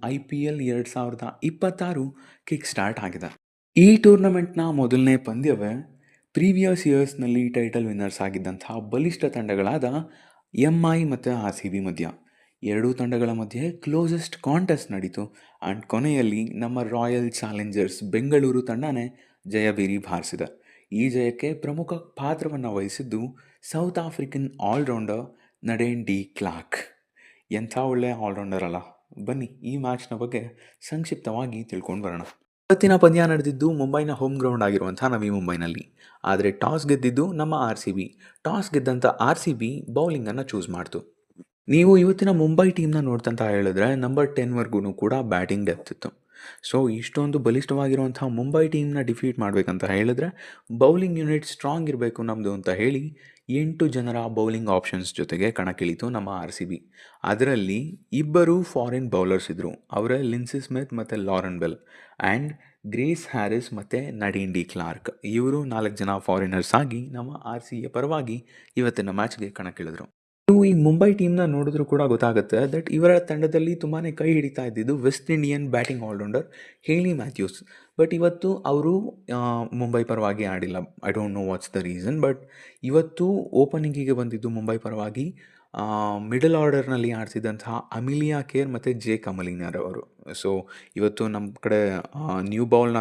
IPL 2026 kick start ಆಗಿದೆ. ಈ ಟೂರ್ನಮೆಂಟ್‌ನ ಮೊದಲನೇ ಪಂದ್ಯವೇ ಪ್ರೀವಿಯಸ್ ಇಯರ್ಸ್‌ನಲ್ಲಿ ಟೈಟಲ್ ವಿನ್ನರ್ಸ್ ಆಗಿದ್ದಂತಹ ಬಲಿಷ್ಠ ತಂಡಗಳಾದ ಎಂಐ ಮತ್ತು RCB ಮಧ್ಯ. ಎರಡೂ ತಂಡಗಳ ಮಧ್ಯೆ ಕ್ಲೋಸೆಸ್ಟ್ ಕಾಂಟೆಸ್ಟ್ ನಡೀತು ಆ್ಯಂಡ್ ಕೊನೆಯಲ್ಲಿ ನಮ್ಮ ರಾಯಲ್ ಚಾಲೆಂಜರ್ಸ್ ಬೆಂಗಳೂರು ತಂಡನೇ ಜಯಭೇರಿ ಬಾರಿಸಿದೆ. ಈ ಜಯಕ್ಕೆ ಪ್ರಮುಖ ಪಾತ್ರವನ್ನು ವಹಿಸಿದ್ದು South African allrounder Nadine de Klerk. ಎಂಥ ಒಳ್ಳೆಯ ಆಲ್ರೌಂಡರ್ ಅಲ್ಲ. ಬನ್ನಿ ಈ ಮ್ಯಾಚ್ನ ಬಗ್ಗೆ ಸಂಕ್ಷಿಪ್ತವಾಗಿ ತಿಳ್ಕೊಂಡು ಬರೋಣ. ಇವತ್ತಿನ ಪಂದ್ಯ ನಡೆದಿದ್ದು ಮುಂಬೈನ ಹೋಮ್ ಗ್ರೌಂಡ್ ಆಗಿರುವಂಥ ನವಿ ಮುಂಬೈನಲ್ಲಿ. ಆದರೆ ಟಾಸ್ ಗೆದ್ದಿದ್ದು ನಮ್ಮ RCB. ಟಾಸ್ ಗೆದ್ದಂಥ RCB ಬೌಲಿಂಗನ್ನು ಚೂಸ್ ಮಾಡ್ತು. ನೀವು ಇವತ್ತಿನ ಮುಂಬೈ ಟೀಮ್ನ ನೋಡ್ತಂತ ಹೇಳಿದ್ರೆ ನಂಬರ್ 10 ಕೂಡ ಬ್ಯಾಟಿಂಗ್ ಡೆಪ್ತ್ ಇತ್ತು. ಸೊ ಇಷ್ಟೊಂದು ಬಲಿಷ್ಠವಾಗಿರುವಂಥ ಮುಂಬೈ ಟೀಮ್ನ ಡಿಫೀಟ್ ಮಾಡಬೇಕಂತ ಹೇಳಿದ್ರೆ ಬೌಲಿಂಗ್ ಯೂನಿಟ್ ಸ್ಟ್ರಾಂಗ್ ಇರಬೇಕು ನಮ್ಮದು ಅಂತ ಹೇಳಿ 8 ಜನರ ಬೌಲಿಂಗ್ ಆಪ್ಷನ್ಸ್ ಜೊತೆಗೆ ಕಣಕ್ಕಿಳಿತು ನಮ್ಮ RCB. ಅದರಲ್ಲಿ ಇಬ್ಬರು ಫಾರಿನ್ ಬೌಲರ್ಸ್ ಇದ್ದರು. ಅವರೇ ಲಿನ್ಸಿ ಸ್ಮಿತ್ ಮತ್ತು Lauren Bell and Grace Harris ಮತ್ತು ನಡೀನ್ ಡಿ ಕ್ಲಾರ್ಕ್. ಇವರು 4 ಜನ ಫಾರಿನರ್ಸ್ ಆಗಿ ನಮ್ಮ RCB ಪರವಾಗಿ ಇವತ್ತಿನ ಮ್ಯಾಚ್ಗೆ ಕಣಕ್ಕಿಳಿದ್ರು. ನೀವು ಈ ಮುಂಬೈ ಟೀಮ್ನ ನೋಡಿದ್ರೂ ಕೂಡ ಗೊತ್ತಾಗುತ್ತೆ ದಟ್ ಇವರ ತಂಡದಲ್ಲಿ ತುಂಬಾ ಕೈ ಹಿಡಿತಾ ಇದ್ದಿದ್ದು West Indian batting allrounder Hayley Matthews. But ಇವತ್ತು ಅವರು ಮುಂಬೈ ಪರವಾಗಿ ಆಡಿಲ್ಲ. I don't know what's the reason. But ಇವತ್ತು ಓಪನಿಂಗಿಗೆ ಬಂದಿದ್ದು ಮುಂಬೈ ಪರವಾಗಿ ಮಿಡಲ್ ಆರ್ಡರ್ನಲ್ಲಿ ಆಡಿಸಿದಂತಹ ಅಮಿಲಿಯಾ ಕೇರ್ ಮತ್ತು ಜೆ ಕಮಲಿನರ್ ಅವರು. ಸೊ ಇವತ್ತು ನಮ್ಮ ಕಡೆ ನ್ಯೂ ಬಾಲ್ನ